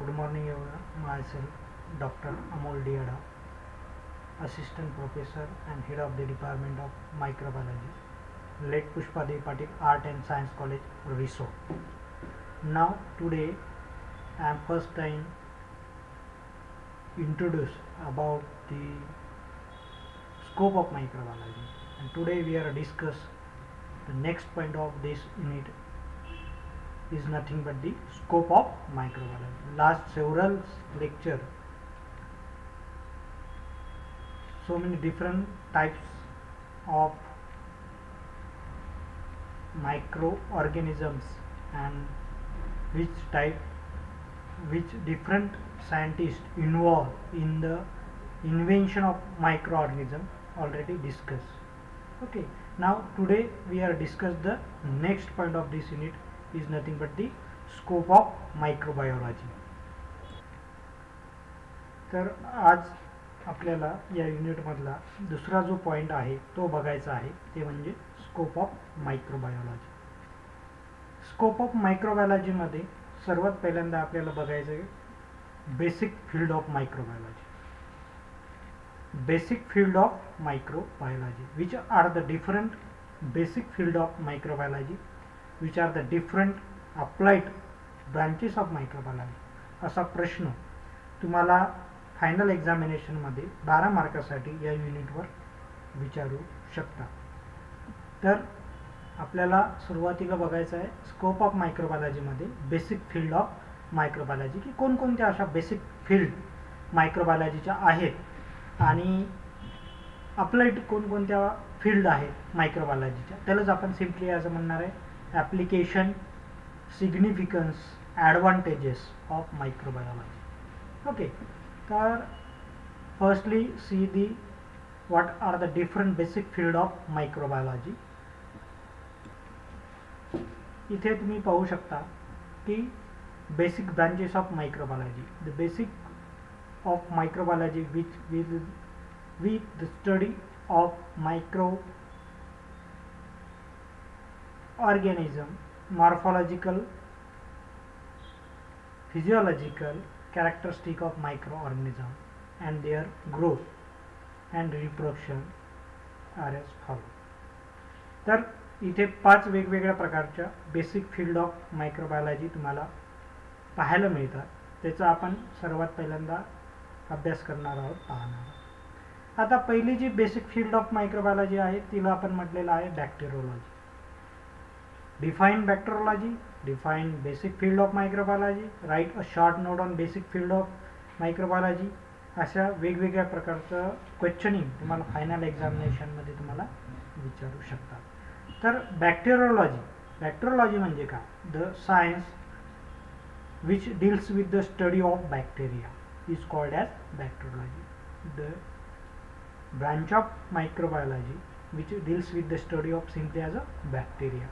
Good morning everyone. Myself Dr. Amol Diada, Assistant Professor and Head of the Department of Microbiology, Late Pushpadevi Patil Art and Science College, Risod. Now today I am first time introduce about the scope of microbiology, and today we are discuss the next point of this unit is nothing but the scope of microbiology. Last several lecture, so many different types of microorganisms and which different scientists involved in the invention of microorganism already discussed. Okay, now today we are discuss the next point of this unit is nothing but the scope of microbiology. तर आज आपल्याला या unit मधला दुसरा जो point आहे तो बघायचा आहे, ते म्हणजे scope of microbiology. Scope of microbiology मध्ये सर्वात पहिल्यांदा आपल्याला बघायचं आहे basic field of microbiology. Basic field of microbiology, which are the different basic field of microbiology, which are the different applied branches of microbiology. असा प्रश्न तुम्हाला फायनल एक्झामिनेशन मध्ये 12 मार्कासाठी या युनिटवर विचारू शकता. तर आपल्याला सुरुवातीला बघायचं आहे स्कोप ऑफ मायक्रोबायोलॉजी मध्ये बेसिक फील्ड ऑफ मायक्रोबायोलॉजी, की कोणकोणत्या अशा बेसिक फील्ड मायक्रोबायोलॉजीच्या आहेत आणि अप्लाइड कोणकोणत्या फील्ड आहेत मायक्रोबायोलॉजीच्या. त्यालाच आपण सिम्पली असं म्हणणार आहे application, significance, advantages of microbiology. Okay, तर firstly see the what are the different basic field of microbiology. इथे तुम्ही पाहू शकता की basic branches of microbiology. The basic of microbiology which with the study of organism, morphological, physiological characteristic of microorganism and their growth and reproduction are as follow. तर इथे 5 वेगवेगळ्या प्रकारच्या basic field of microbiology तुम्हाला पाहायला मिळतात. त्याचा आपण सर्वात पहिल्यांदा अभ्यास करणार आहोत, पाहणार आहोत. आता पहिली जी बेसिक फील्ड ऑफ मायक्रोबायोलॉजी आहे तिला आपण म्हटलेलं आहे बॅक्टेरियोलॉजी. Define bacteriology, define basic field of microbiology, write a short note on basic field of microbiology. अशा वेगवेगळ्या प्रकारचं क्वेश्चनिंग तुम्हाला फायनल एक्झामिनेशन मध्ये तुम्हाला विचारू शकतात. तर बॅक्टेरियोलॉजी म्हणजे काय? The science which deals with the study of bacteria is called as bacteriology. The branch of microbiology which deals with the study of simply as a bacteria.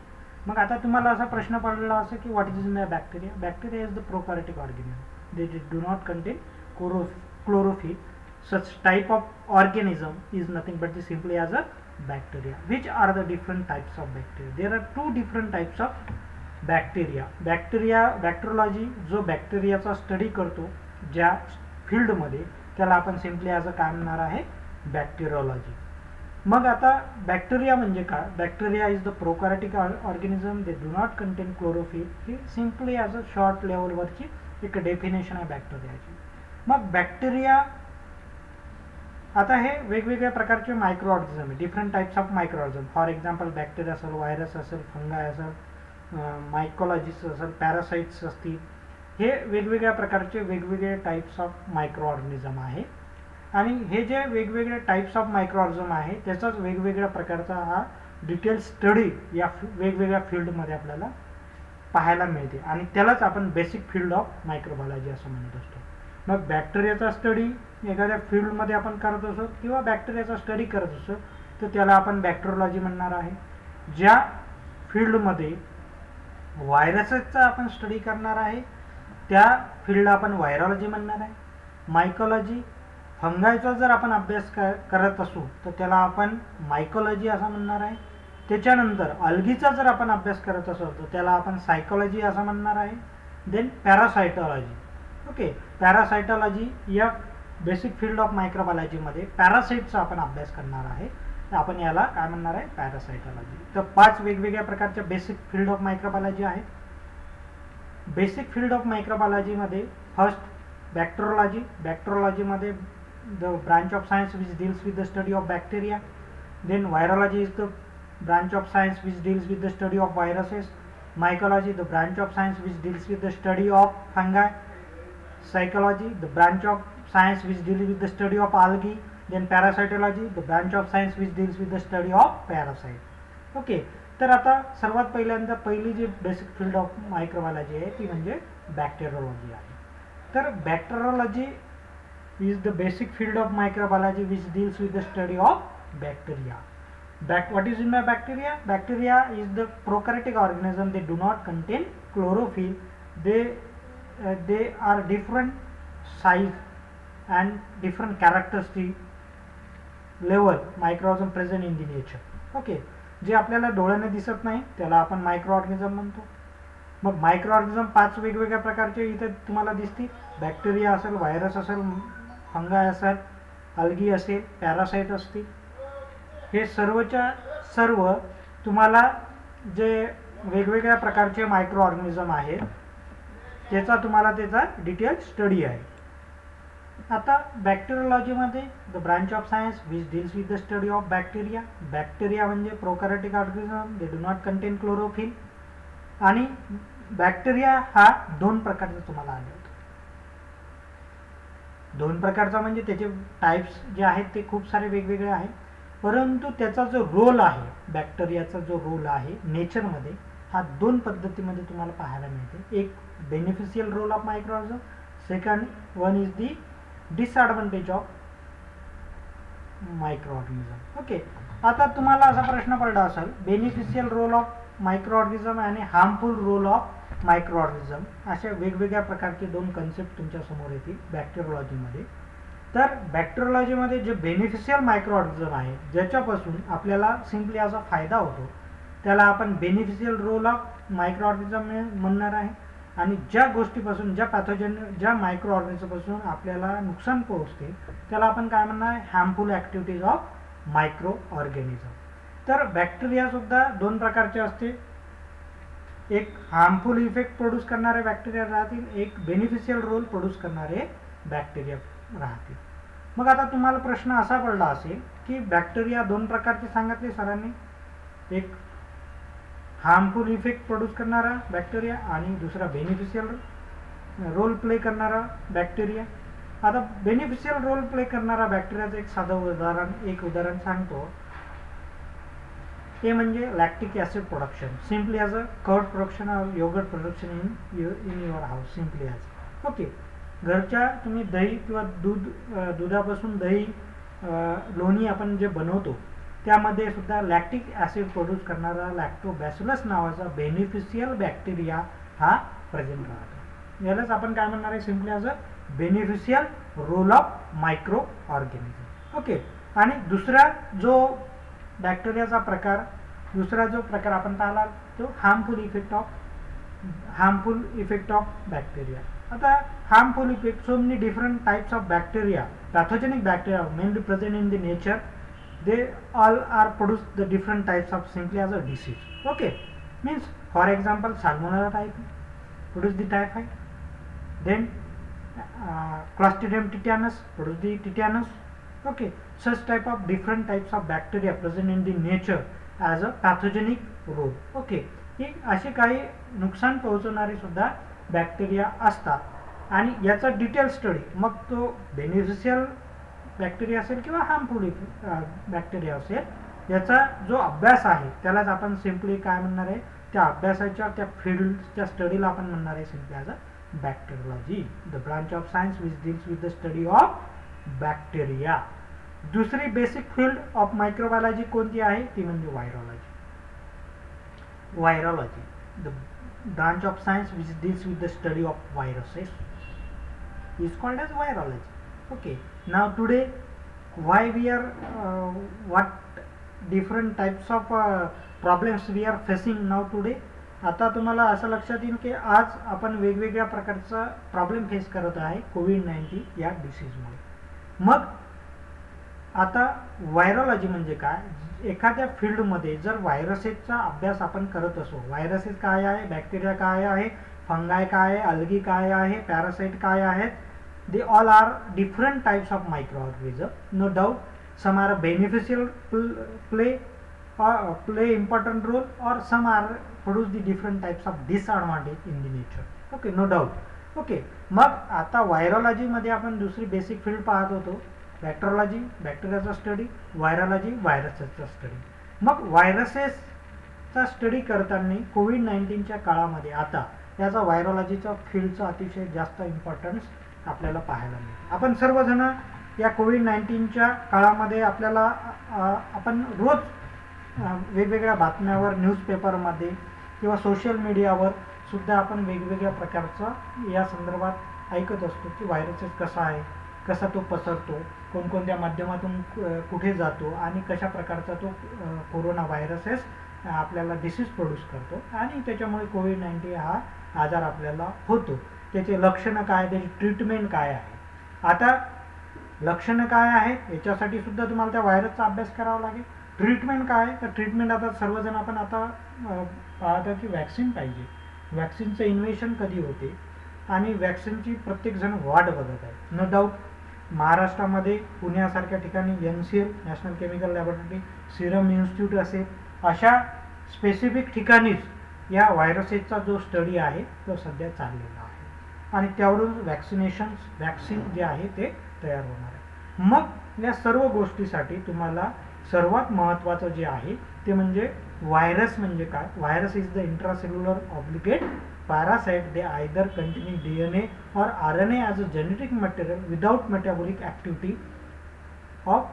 मग आता तुम्हाला असा प्रश्न पडला असेल की what is bacteria. Bacteria is the prokaryotic organism. They do not contain chlorophyll. Such type of organism is nothing but the simply as a bacteria. Which are the different types of bacteria? There are 2 different types of bacteria. Bacteriology जो बॅक्टेरियाचा study करतो ज्या फील्डमध्ये, त्याला आपण simply as अ काय म्हणणार आहे, बॅक्टेरियोलॉजी. मग आता बॅक्टेरिया म्हणजे काय? Bacteria is the prokaryotic organism. They do not contain chlorophyll. ही सिम्पली ॲज अ शॉर्ट लेवलवरची एक डेफिनेशन आहे बॅक्टेरियाची. मग बॅक्टेरिया आता हे वेगवेगळ्या प्रकारचे मायक्रो ऑर्गॅनिझम आहे, different types of micro organism. For example bacteria असेल, व्हायरस असेल, फंगाय असेल, मायकोलॉजिस्ट असेल, पॅरासाइट्स असतील. हे वेगवेगळ्या प्रकारचे वेगवेगळे टाइप्स ऑफ मायक्रो ऑर्गॅनिझम आहे. आणि हे जे वेगवेगळे टाइप्स ऑफ मायक्रोऑर्गॅनिझम आहे त्याचाच वेगवेगळ्या प्रकारचा हा डिटेल स्टडी या वेगवेगळ्या फील्डमध्ये आपल्याला पाहायला मिळते आणि त्यालाच आपण बेसिक फील्ड ऑफ मायक्रोबायोलॉजी असं म्हणत असतो. मग बॅक्टेरियाचा स्टडी एखाद्या फील्डमध्ये आपण करत असो किंवा बॅक्टेरियाचा स्टडी करत असो तर त्याला आपण बॅक्टेरियोलॉजी म्हणणार आहे. ज्या फील्डमध्ये व्हायरसेसचा आपण स्टडी करणार आहे त्या फील्डला आपण व्हायरॉलॉजी म्हणणार आहे. मायकोलॉजी, फंगायचा जर आपण अभ्यास करत असू तर त्याला आपण मायकोलॉजी असं म्हणणार आहे. त्याच्यानंतर अल्गीचा जर आपण अभ्यास करत असू तर त्याला आपण सायकोलॉजी असं म्हणणार आहे. देन पॅरासायटॉलॉजी. ओके, पॅरासायटॉलॉजी या बेसिक फील्ड ऑफ मायक्रोबायोलॉजीमध्ये पॅरासाइटचा आपण अभ्यास करणार आहे. आपण याला काय म्हणणार आहे, पॅरासायटॉलॉजी. तर 5 वेगवेगळ्या प्रकारच्या बेसिक फील्ड ऑफ मायक्रोबायोलॉजी आहेत. बेसिक फील्ड ऑफ मायक्रोबायोलॉजीमध्ये फर्स्ट बॅक्टेरियोलॉजी. बॅक्टेरियोलॉजीमध्ये the branch of science which deals with the study of bacteria. Then virology is the branch of science which deals with the study of viruses. Mycology, the branch of science which deals with the study of fungi. Psychology, the branch of science which deals with the study of algae. Then parasitology, the branch of science which deals with the study of parasite. Okay, तर आता सर्वात पहिल्यांदा पहिली जी basic field of microbiology आहे ती म्हणजे bacteriology आहे. तर bacteriology is the basic field of microbiology which deals with the study of bacteria. What is in by bacteria? Bacteria is the prokaryotic organism. They do not contain chlorophyll. They are different size and different characteristic level microorganism present in the nature. Okay, जे आपल्याला डोळ्याने दिसत नाही त्याला आपण micro organism म्हणतो. मग micro organism 5 वेगवेगळ्या प्रकारचे इथे तुम्हाला दिसतील. बॅक्टेरिया असेल, व्हायरस असेल, फंगाय असेल, अल्गी असेल, पॅरासाइट असतील. हे सर्वच्या सर्व तुम्हाला जे वेगवेगळ्या प्रकारचे मायक्रो ऑर्गॅनिझम आहेत त्याचा तुम्हाला त्याचा डिटेल स्टडी आहे. आता बॅक्टेरियोलॉजीमध्ये the branch of science which deals with the study of bacteria. Bacteria म्हणजे prokaryotic organism. They do not contain chlorophyll. आणि बॅक्टेरिया हा 2 प्रकारचा तुम्हाला आढळतो. 2 प्रकारचा म्हणजे त्याचे टाइप्स जे आहेत ते खूप सारे वेगवेगळे आहेत. परंतु त्याचा जो रोल आहे, बॅक्टेरियाचा जो रोल आहे नेचरमध्ये, हा 2 पद्धतीमध्ये तुम्हाला पाहायला मिळते. एक beneficial role of microorganism, second one is the disadvantage of microorganism. Okay, आता तुम्हाला असा प्रश्न पडला असेल बेनिफिशियल रोल ऑफ मायक्रोऑर्गॅनिझम आणि हार्मफुल रोल ऑफ मायक्रोऑर्गॅनिझम, अशा वेगवेगळ्या प्रकारचे 2 कन्सेप्ट तुमच्या समोर येतील बॅक्टेरियोलॉजीमध्ये. तर बॅक्टेरियोलॉजीमध्ये जे बेनिफिशियल मायक्रोऑर्गॅनिझम आहे ज्याच्यापासून आपल्याला सिम्पली असा फायदा होतो त्याला आपण बेनिफिशियल रोल ऑफ मायक्रोऑर्गॅनिझम म्हणणार आहे. आणि ज्या गोष्टीपासून, ज्या पॅथोजन, ज्या मायक्रोऑर्गॅनिझमपासून आपल्याला नुकसान पोहोचते त्याला आपण काय म्हणणार आहे, हार्मफुल ॲक्टिव्हिटीज ऑफ मायक्रोऑर्गॅनिझम. तर बॅक्टेरियासुद्धा 2 प्रकारचे असते. एक हार्मफुल इफेक्ट प्रोड्यूस करणारे बॅक्टेरिया राहतील, एक बेनिफिशियल रोल प्रोड्यूस करणारे बॅक्टेरिया राहतील. मग आता तुम्हाला प्रश्न असा पडला असेल की बॅक्टेरिया 2 प्रकारचे सांगितले सरांनी, एक हार्मफुल इफेक्ट प्रोड्यूस करणारा बॅक्टेरिया आणि दुसरा बेनिफिशियल रोल प्ले करणारा बॅक्टेरिया. आता बेनिफिशियल रोल प्ले करणारा बॅक्टेरियाचं एक साधं उदाहरण सांगतो. ते म्हणजे lactic acid production, simply as a curd production or yoghurt production in your house, simply as. Okay, घरच्या तुम्ही दही किंवा दुधापासून दही, लोणी आपण जे बनवतो त्यामध्ये सुद्धा लॅक्टिक ॲसिड प्रोड्यूस करणारा लॅक्टोबॅसिलस नावाचा बेनिफिशियल बॅक्टेरिया हा प्रेझेंट राहतो. यालाच आपण काय म्हणणार आहे, simply as a beneficial role of microorganism. Okay, आणि दुसरा जो बॅक्टेरियाचा प्रकार, दुसरा जो प्रकार आपण पाहिला तो हार्मफुल इफेक्ट ऑफ बॅक्टेरिया. आता harmful effects, so many different types of bacteria, pathogenic bacteria mainly present in the nature, they all are produce the different types of simply as a disease. Okay, means for example salmonella type produce the typhoid, then Clostridium tetanus produce the tetanus. Okay, such type of different types of bacteria present in the nature as a pathogenic role. Okay, हे असे काही नुकसान पोहोचवणारे सुद्धा bacteria असतात. आणि याचा detail study, मग तो बेनिफिशियल बॅक्टेरिया असेल किंवा हार्मफुल बॅक्टेरिया असेल, याचा जो अभ्यास आहे त्यालाच आपण सिम्पली काय म्हणणार आहे, त्या अभ्यासाच्या त्या फील्डच्या स्टडीला आपण म्हणणार आहे simply as a bacteriology, the branch of science which deals with the study of bacteria. दुसरी बेसिक फील्ड ऑफ मायक्रोबायोलॉजी कोणती आहे ती म्हणजे virology. Virology, the branch of science which deals with the study of viruses is called as virology. Okay, now today why we are what different types of problems we are facing now today, आता तुम्हाला असं लक्षात येईल की आज आपण वेगवेगळ्या प्रकारचा प्रॉब्लेम फेस करत आहे कोविड-19 या डिसीजमुळे. मग आता व्हायरॉलॉजी म्हणजे काय? एखाद्या फील्डमध्ये जर व्हायरसेसचा अभ्यास आपण करत असो, व्हायरसेस काय आहे, बॅक्टेरिया काय आहे, फंगाय काय आहे, अल्गी काय आहे, पॅरासाइट काय आहेत, they all are different types of microorganisms, no doubt. Some are beneficial, play important role, or some are produce the different types of disadvantage in the nature. Okay, no doubt. Okay, मग आता virology मध्ये आपण दुसरी basic field पाहत होतो, बॅक्टेरियोलॉजी, बॅक्टेरियाचा study, virology, व्हायरसेसचा study. मग व्हायरसेसचा study करताना कोविड-19च्या काळामध्ये आता याचा व्हायरोलॉजीचा फील्डचा अतिशय जास्त इम्पॉर्टन्स आपल्याला पाहायला मिळेल. आपण सर्वजण या कोविड-19च्या काळामध्ये आपल्याला आपण रोज वेगवेगळ्या बातम्यावर, न्यूजपेपरमध्ये किंवा सोशल मीडियावर सुद्धा आपण वेगवेगळ्या प्रकारचं या संदर्भात ऐकत असतो की व्हायरसेस कसा आहे, कसा तो पसरतो, कोणकोणत्या माध्यमातून कुठे जातो आणि कशा प्रकारचा तो कोरोना व्हायरसेस आपल्याला डिसीज प्रोड्यूस करतो आणि त्याच्यामुळे कोविड-19 हा आजार आपल्याला होतो. त्याचे लक्षणं काय, त्याची ट्रीटमेंट काय आहे. आता लक्षणं काय आहेत याच्यासाठी सुद्धा तुम्हाला त्या व्हायरसचा अभ्यास करावा लागेल. ट्रीटमेंट काय, तर ट्रीटमेंट आता सर्वजण आपण आता पाहतो की वॅक्सिन पाहिजे. वॅक्सिनचं इन्व्हेन्शन कधी होते आणि वॅक्सिनची प्रत्येकजण वाट बघत आहे. नो डाऊट महाराष्ट्रामध्ये पुण्यासारख्या ठिकाणी NCL national chemical laboratory, Serum institute असेल अशा स्पेसिफिक ठिकाणीच या व्हायरसेसचा जो स्टडी आहे तो सध्या चाललेला आहे आणि त्यावरून वॅक्सिन जे आहे ते तयार होणार आहे. मग या सर्व गोष्टीसाठी तुम्हाला सर्वात महत्त्वाचं जे आहे ते म्हणजे व्हायरस म्हणजे काय. Virus is the intracellular obligate parasite. They either containing DNA or RNA as a genetic material without metabolic activity of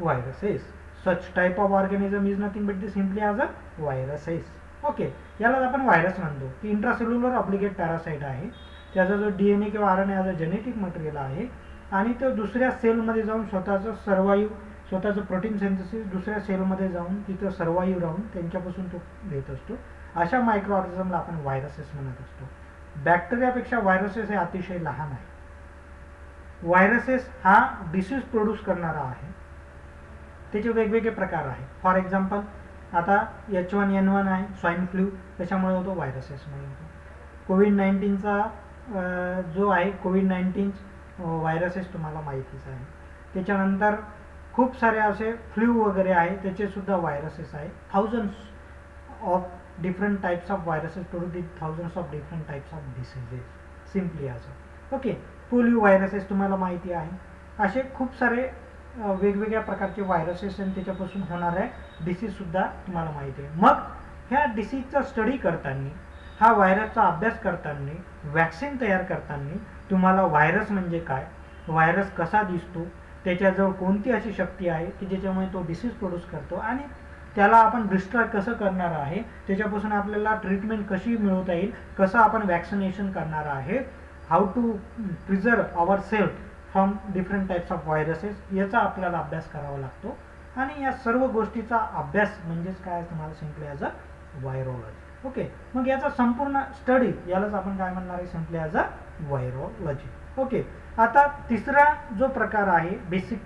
viruses. Such type of organism is nothing but simply as a viruses. Okay, यालाच आपण virus म्हणतो की intracellular obligate parasite आहे. त्याचा जो DNA किंवा RNA as a genetic material आहे आणि तो दुसऱ्या सेलमध्ये जाऊन स्वतःचं प्रोटीन सिंथेसिस दुसऱ्या सेलमध्ये जाऊन तिथं सर्वाईव्ह राहून त्यांच्यापासून तो घेत असतो. अशा मायक्रो ऑर्गॅनिझमला आपण व्हायरसेस म्हणत असतो. बॅक्टेरियापेक्षा व्हायरसेस हे अतिशय लहान आहे. व्हायरसेस हा डिसीज प्रोड्यूस करणारा आहे. त्याचे वेगवेगळे प्रकार आहेत. फॉर एक्झाम्पल आता H1N1 आहे, स्वाईन फ्लू, त्याच्यामुळे होतो व्हायरसेसमुळे होतो. कोविड-19चा जो आहे कोविड-19 व्हायरसेस तुम्हाला माहितीच आहे. त्याच्यानंतर खूप सारे असे फ्लू वगैरे आहे त्याचेसुद्धा व्हायरसेस आहे. Thousands of different types of viruses produce thousands of different types of diseases simply as okay. Polio viruses तुम्हाला माहिती आहे. असे खूप सारे वेगवेगळ्या प्रकारचे व्हायरसेस आणि त्याच्यापासून होणारे डिसीजसुद्धा तुम्हाला माहिती आहे. मग ह्या डिसीजचा स्टडी करताना, हा व्हायरसचा अभ्यास करताना, वॅक्सिन तयार करताना तुम्हाला व्हायरस म्हणजे काय, व्हायरस कसा दिसतो, त्याच्याजवळ कोणती अशी शक्ती आहे की ज्याच्यामुळे तो डिसीज प्रोड्यूस करतो आणि त्याला आपण डिस्ट्रॉय कसं करणार आहे, त्याच्यापासून आपल्याला ट्रीटमेंट कशी मिळवता येईल, कसं आपण वॅक्सिनेशन करणार आहे, how to preserve our self from different types of viruses, याचा आपल्याला अभ्यास करावा लागतो. आणि या सर्व गोष्टीचा अभ्यास म्हणजेच काय तुम्हाला सिम्पली ॲज अ व्हायरोलॉजी. ओके, मग याचा संपूर्ण स्टडी यालाच आपण काय म्हणणार आहे, सिम्पली ॲज अ व्हायरोलॉजी. ओके, आता तिसरा जो प्रकार आहे बेसिक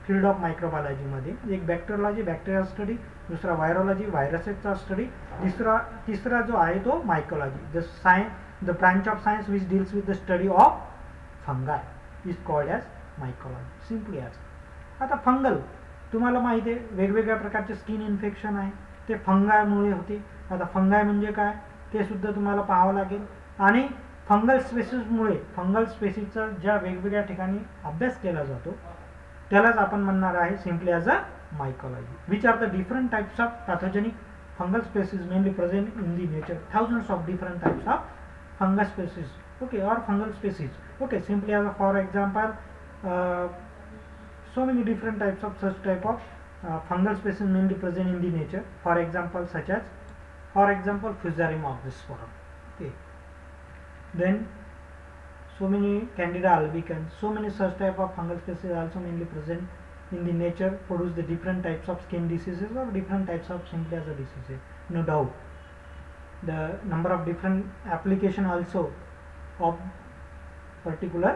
फील्ड ऑफ मायक्रोबायोलॉजीमध्ये, एक बॅक्टेरियोलॉजी, बॅक्टेरियल स्टडी, दुसरा व्हायरोलॉजी, व्हायरसेसचा स्टडी, तिसरा जो आहे तो mycology, the branch of science which deals with the study of fungi is called as mycology, simply as. आता फंगल तुम्हाला माहिती आहे, वेगवेगळ्या प्रकारचे स्किन इन्फेक्शन आहे ते फंगायमुळे होते. आता फंगाय म्हणजे काय ते सुद्धा तुम्हाला पाहावं लागेल. आणि फंगल स्पेसिसचा ज्या वेगवेगळ्या ठिकाणी अभ्यास केला जातो त्यालाच आपण म्हणणार आहे simply as a mycology, which are the different types of pathogenic fungal species mainly present in the nature. Thousands of different types of fungal species, okay, or fungal species. Okay, simply as a, for example, so many different types of such type of fungal species mainly present in the nature. For example, such as, for example, Fusarium obscura. Okay, then so many Candida albicans, so many such type of fungal species also mainly present in the nature, produce the different types of skin diseases or different types of simply as a diseases, no doubt. the number of different application also of particular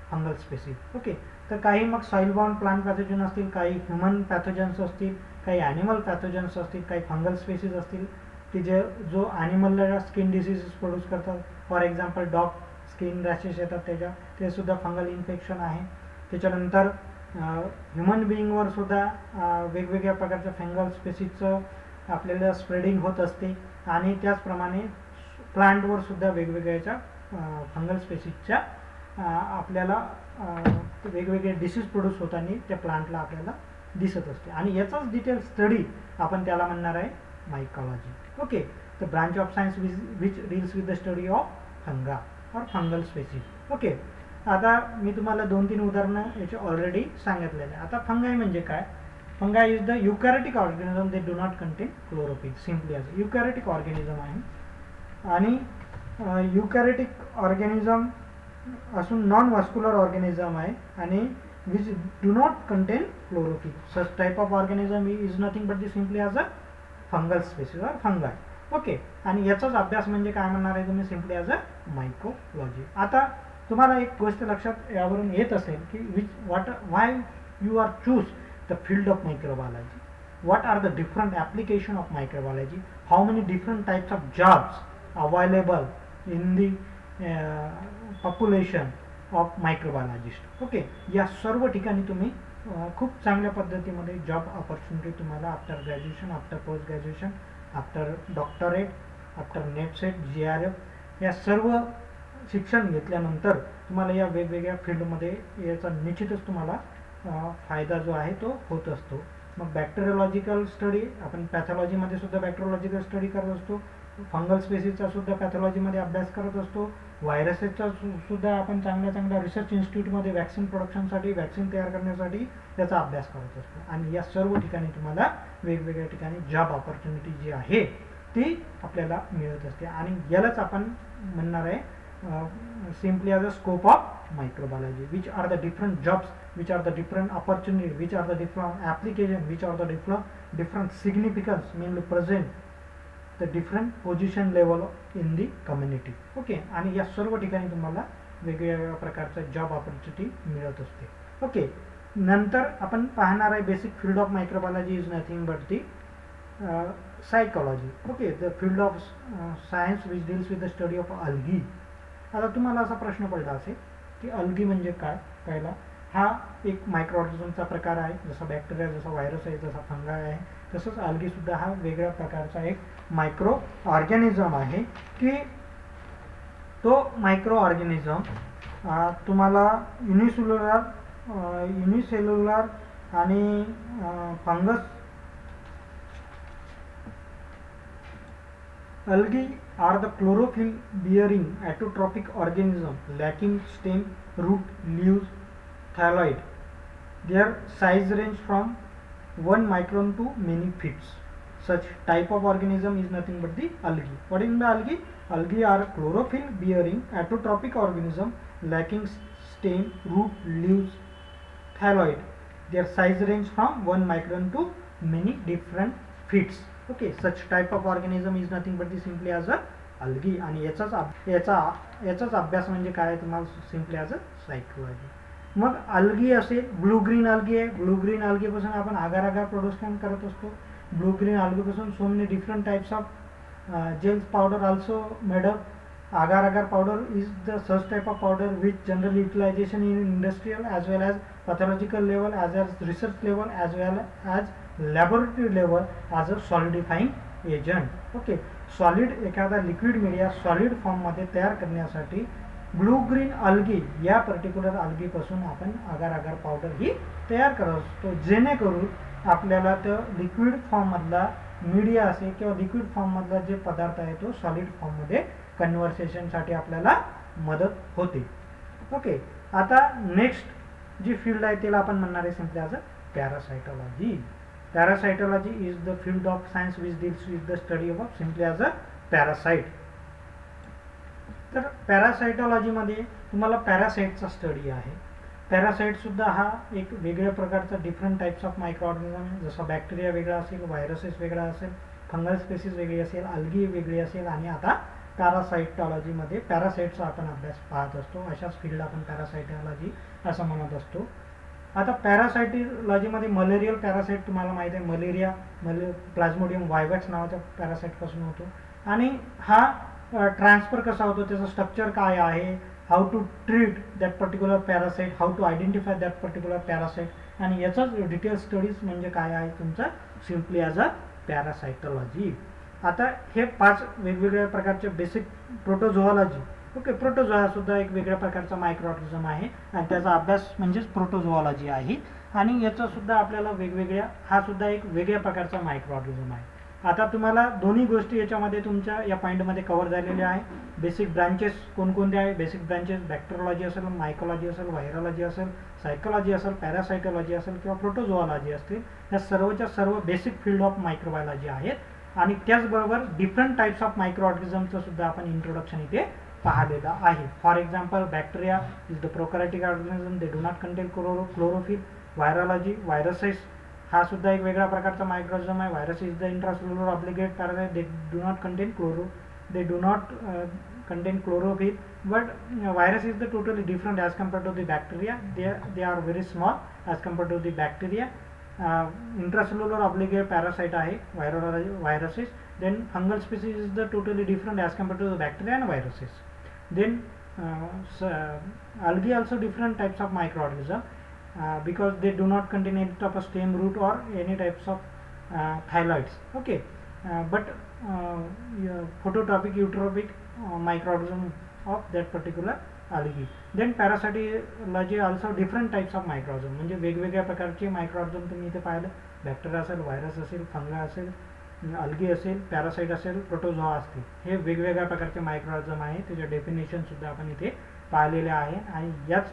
fungal species. Okay, तर काही मग soil bound plant pathogen असतील, काही human pathogens असतील, काही animal pathogens असतील, काही fungal species असतील की जो ॲनिमलला स्किन डिसीजेस प्रोड्यूस करतात. For example dog skin rashes येतात ते सुद्धा फंगल इन्फेक्शन आहे. त्याच्यानंतर ह्युमन बिईंगवर सुद्धा वेगवेगळ्या प्रकारच्या फंगल स्पेसीजचं आपल्याला स्प्रेडिंग होत असते आणि त्याचप्रमाणे प्लांटवर सुद्धा वेगवेगळ्याच्या फंगल स्पेसीजच्या आपल्याला वेगवेगळे डिसीज प्रोड्यूस होताना त्या प्लांटला आपल्याला दिसत असते आणि याचाच डिटेल स्टडी आपण त्याला म्हणणार आहे mycology. Okay, the branch of science which deals with the study of fungi और फंगल स्पेसीज. ओके, आता मी तुम्हाला 2-3 उदाहरणं याचे ऑलरेडी सांगितलेले. आता फंगाई म्हणजे काय? Fungi is the eukaryotic organism they do not contain chlorophyll. Simply as eukaryotic organism आहे आणि युकॅरियोटिक ऑर्गॅनिझम असून नॉन व्हॅस्क्युलर ऑर्गॅनिझम आहे आणि which do not contain chlorophyll. Such type of organism is nothing but the simply as a fungal species or fungi. Okay, आणि याचाच अभ्यास म्हणजे काय म्हणणार आहे तुम्ही? Simply as a mycology. आता तुम्हाला एक गोष्ट लक्षात यावरून येत असेल की व्हाय you are choose the field of microbiology. what are the different application of microbiology, how many different types of jobs available in the population of microbiologist. Okay, या सर्व ठिकाणी तुम्ही खूप चांगल्या पद्धतीमध्ये जॉब ऑपॉर्च्युनिटी तुम्हाला after graduation, after post graduation, after doctorate, after NET SET, GRF या सर्व शिक्षण घेतल्यानंतर तुम्हाला या वेगवेगळ्या फील्डमध्ये याचा निश्चितच तुम्हाला फायदा जो आहे तो होत असतो. मग बॅक्टेरियोलॉजिकल स्टडी आपण पॅथॉलॉजीमध्ये सुद्धा बॅक्टेरियोलॉजिकल स्टडी करत असतो, फंगल स्पेसीजचा सुद्धा पॅथॉलॉजीमध्ये अभ्यास करत असतो, व्हायरसेसचा सुद्धा आपण चांगल्या रिसर्च इन्स्टिट्यूटमध्ये वॅक्सिन प्रोडक्शनसाठी, वॅक्सिन तयार करण्यासाठी त्याचा अभ्यास करत असतो. आणि या सर्व ठिकाणी तुम्हाला वेगवेगळ्या ठिकाणी जॉब ऑपॉर्च्युनिटी जी आहे ती आपल्याला मिळत असते आणि यालाच आपण म्हणणार आहे simply as a scope of microbiology, which are the different jobs, which are the different opportunities, which are the different applications, which are the different significance mainly present the different position level in the community. Okay, आणि या सर्व ठिकाणी तुम्हाला वेगवेगळ्या प्रकारचा job opportunity मिळत असते. Okay, नंतर आपण पाहणार आहे basic field of microbiology is nothing but the psychology. Okay, the field of science which deals with the study of algae. आता तुम्हाला असा प्रश्न पडला असेल की अल्गी म्हणजे काय? पहिला हा एक मायक्रोऑर्गॅनिझमचा प्रकार आहे, जसा बॅक्टेरिया, जसा व्हायरस आहे, जसा फंगाय आहे, तसंच अल्गी सुद्धा हा वेगळ्या प्रकारचा एक मायक्रो ऑर्गॅनिझम आहे की तो मायक्रो ऑर्गॅनिझम तुम्हाला युनिसेल्युलर आणि fungus. Algae are the chlorophyll bearing autotrophic organism lacking stem, root, leaves, thalloid. Their size range from 1 micron to many feet. Such type of organism is nothing but the algae. What is the algae? Algae are chlorophyll bearing autotrophic organism lacking stem, root, leaves, thalloid. Their size range from 1 micron to many different feet. Okay, such type of organism is nothing but the simply as a algae. आणि याचाच अभ्यास म्हणजे काय तुम्हाला simply as a phycology. मग algae असेल, blue green algae आहे. Blue green अल्गीपासून आपण आगार प्रोडक्शन करत असतो. ब्लू ग्रीन अल्गीपासून so many different types of gels powder also made up. agar powder is the such type of powder which general utilization in industrial as well as pathological level as research level as well as laboratory level as a solidifying agent. Okay, solid एखादा liquid media solid फॉर्ममध्ये तयार करण्यासाठी blue green algae या particular अल्गीपासून आपण आगार powder ही तयार करत असतो, जेणेकरून आपल्याला त्या लिक्विड फॉर्ममधला मीडिया असेल किंवा लिक्विड फॉर्ममधला जे पदार्थ आहे तो सॉलिड फॉर्ममध्ये कन्व्हर्सेशनसाठी आपल्याला मदत होते. ओके, आता नेक्स्ट जी फील्ड आहे त्याला आपण म्हणणार आहे simply as a parasitology. Parasitology is the field of science which deals with the study of simply as a parasite. तर पॅरासायटॉलॉजी मध्ये तुम्हाला पॅरासाइटचा स्टडी आहे. पॅरासाइट सुद्धा हा एक वेगळ्या प्रकारचा different types of micro organism, जसा बॅक्टेरिया वेगळा असेल, व्हायरसेस वेगळा असेल, फंगल स्पेसिस वेगळी असेल, अल्गी वेगळी असेल आणि आता पॅरासाइटॉलॉजीमध्ये पॅरासाइटचा आपण अभ्यास पाहत असतो. अशाच फील्ड आपण पॅरासाइटॉलॉजी असं म्हणत असतो. आता पॅरासाइटॉलॉजीमध्ये मलेरियल पॅरासाइट तुम्हाला माहिती आहे, मलेरिया प्लाझ्मोडियम वायवॅक्स नावाच्या पॅरासाइटपासून होतो. आणि हा ट्रान्सफर कसा होतो, त्याचं स्ट्रक्चर काय आहे, how to treat that particular parasite, how to identify that particular parasite, आणि याचाच डिटेल स्टडीज म्हणजे काय आहे तुमचं सिम्पली ॲज अ पॅरासाइटॉलॉजी. आता हे 5 वेगवेगळ्या प्रकारचे बेसिक प्रोटोझोऑलॉजी. ओके, प्रोटोझोआ सुद्धा एक वेगळ्या प्रकारचा मायक्रो ऑर्गॅनिझम आहे आणि त्याचा अभ्यास म्हणजेच प्रोटोझोऑलॉजी आहे. आणि याचा सुद्धा आपल्याला हा सुद्धा एक वेगळ्या प्रकारचा मायक्रो ऑर्गॅनिझम आहे. आता तुम्हाला दोन्ही गोष्टी याच्यामध्ये तुमच्या या पॉईंटमध्ये कव्हर झालेल्या आहे. बेसिक ब्रांचेस कोणकोणते आहे, बेसिक ब्रांचेस बॅक्टेरियोलॉजी असेल, मायकोलॉजी असेल, व्हायरोलॉजी असेल, सायकोलॉजी असेल, पॅरासायटॉलॉजी असेल किंवा प्रोटोझोऑलॉजी असतील, या सर्वच्या सर्व बेसिक फील्ड ऑफ मायक्रोबायोलॉजी आहेत. आणि त्याचबरोबर डिफरंट टाइप्स ऑफ मायक्रो ऑर्गॅनिझमचं सुद्धा आपण इंट्रोडक्शन इथे पाहिलेलं आहे. For example bacteria is the prokaryotic organism, they do not contain chlorophyll. Virology, viruses हा सुद्धा एक वेगळ्या प्रकारचा मायक्रोऑर्गॅनिझम आहे. Virus is the intracellular obligate parasite, they do not contain chlorophyll, but virus is the totally different as compared to the bacteria. They are very small as compared to the bacteria. Intracellular obligate parasite आहे viruses. Then fungal species is the totally different as compared to the bacteria and viruses. Then algae also different types of microorganism because they do not contain any type of stem, root or any types of thylakoids. Okay, but phototrophic, eutrophic microorganism of that particular algae. Then parasitology also different types of microorganism, म्हणजे वेगवेगळ्या प्रकारचे मायक्रोऑर्गॅनिझम तुम्ही इथे पाहिलं. Bacteria असेल, virus असेल, फंगा असेल, algae असेल, पॅरासाइट असेल, प्रोटोझोआ असतील, हे वेगवेगळ्या प्रकारचे मायक्रोऑर्गॅनिझम आहे. त्याचे डेफिनेशन सुद्धा आपण इथे पाहिलेले आहे. आणि याच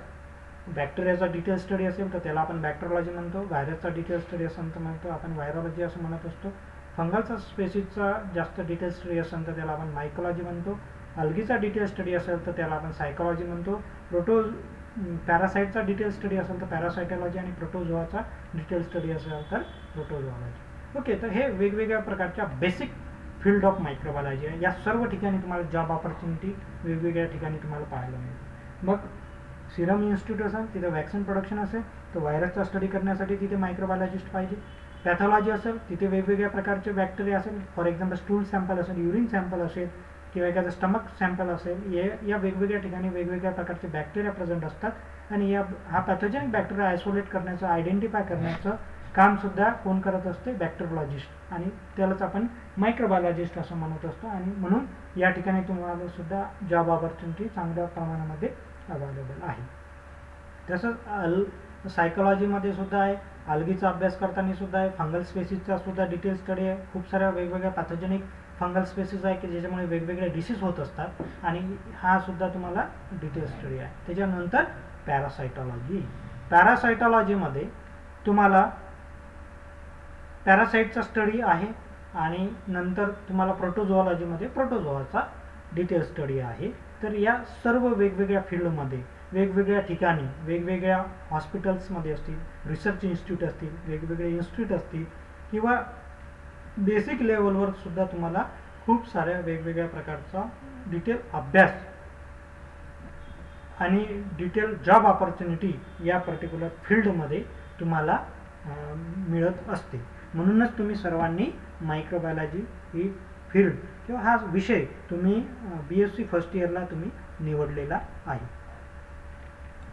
बॅक्टेरियाचा डिटेल स्टडी असेल तर त्याला आपण बॅक्टेरियोलॉजी म्हणतो. व्हायरसचा डिटेल स्टडी असेल तर म्हणतो आपण व्हायरोलॉजी असं म्हणत असतो. फंगलचा स्पेसिसचा जास्त डिटेल स्टडी असेल तर त्याला आपण मायकोलॉजी म्हणतो. अल्गीचा डिटेल स्टडी असेल तर त्याला आपण सायकोलॉजी म्हणतो. पॅरासाइटचा डिटेल स्टडी असेल तर पॅरासायटॉलॉजी, आणि प्रोटोझोआचा डिटेल स्टडी असेल तर प्रोटोझोऑलॉजी. ओके, तर हे वेगवेगळ्या प्रकारच्या बेसिक फील्ड ऑफ मायक्रोबायोलॉजी आहे. या सर्व ठिकाणी तुम्हाला जॉब ऑपॉर्च्युनिटी वेगवेगळ्या ठिकाणी तुम्हाला पाहायला मिळेल. मग सिरम इन्स्टिट्यूट असेल तिथे वॅक्सिन प्रोडक्शन असेल तर व्हायरसचा स्टडी करण्यासाठी तिथे मायक्रोबायोलॉजिस्ट पाहिजे. पॅथॉलॉजी असेल तिथे वेगवेगळ्या प्रकारचे बॅक्टेरिया असेल, फॉर एक्झाम्पल स्टूल सॅम्पल असेल, युरिन सॅम्पल असेल किंवा एखादं स्टमक सॅम्पल असेल, या वेगवेगळ्या ठिकाणी वेगवेगळ्या प्रकारचे बॅक्टेरिया प्रेझेंट असतात. आणि हा पॅथोजेनिक बॅक्टेरिया आयसोलेट करण्याचं, आयडेंटिफाय करण्याचं काम सुद्धा कोण करत असते, बॅक्टेरियोलॉजिस्ट, आणि त्यालाच आपण मायक्रोबायोलॉजिस्ट असं म्हणत असतो. आणि म्हणून या ठिकाणी तुम्हाला सुद्धा जॉब ऑपॉर्च्युनिटी चांगल्या प्रमाणामध्ये अवेलेबल आहे. तसंच सायकोलॉजीमध्ये सुद्धा आहे, अल्गीचा अभ्यास करताना सुद्धा आहे, फंगल स्पेसिसचा सुद्धा डिटेल स्टडी आहे. खूप साऱ्या वेगवेगळ्या पॅथोजेनिक फंगल स्पेसिस आहे की ज्याच्यामुळे वेगवेगळे डिसीज होत असतात, आणि हा सुद्धा तुम्हाला डिटेल स्टडी आहे. त्याच्यानंतर पॅरासायटॉलॉजीमध्ये तुम्हाला पॅरासाइटचा स्टडी आहे, आणि नंतर तुम्हाला प्रोटोझोऑलॉजीमध्ये प्रोटोझोआचा डिटेल स्टडी आहे. तर या सर्व वेगवेगळ्या फील्डमध्ये वेगवेगळ्या ठिकाणी वेगवेगळ्या हॉस्पिटल्समध्ये असतील, रिसर्च इन्स्टिट्यूट असतील, वेगवेगळे इन्स्टिट्यूट असतील, किंवा बेसिक लेवलवर सुद्धा तुम्हाला खूप साऱ्या वेगवेगळ्या प्रकारचा डिटेल अभ्यास आणि डिटेल जॉब ऑपॉर्च्युनिटी या पर्टिक्युलर फील्डमध्ये तुम्हाला मिळत असते. म्हणूनच तुम्ही सर्वांनी मायक्रोबायोलॉजी ही फील्ड किंवा हा विषय तुम्ही BSc फर्स्ट इयरला तुम्ही निवडलेला आहे.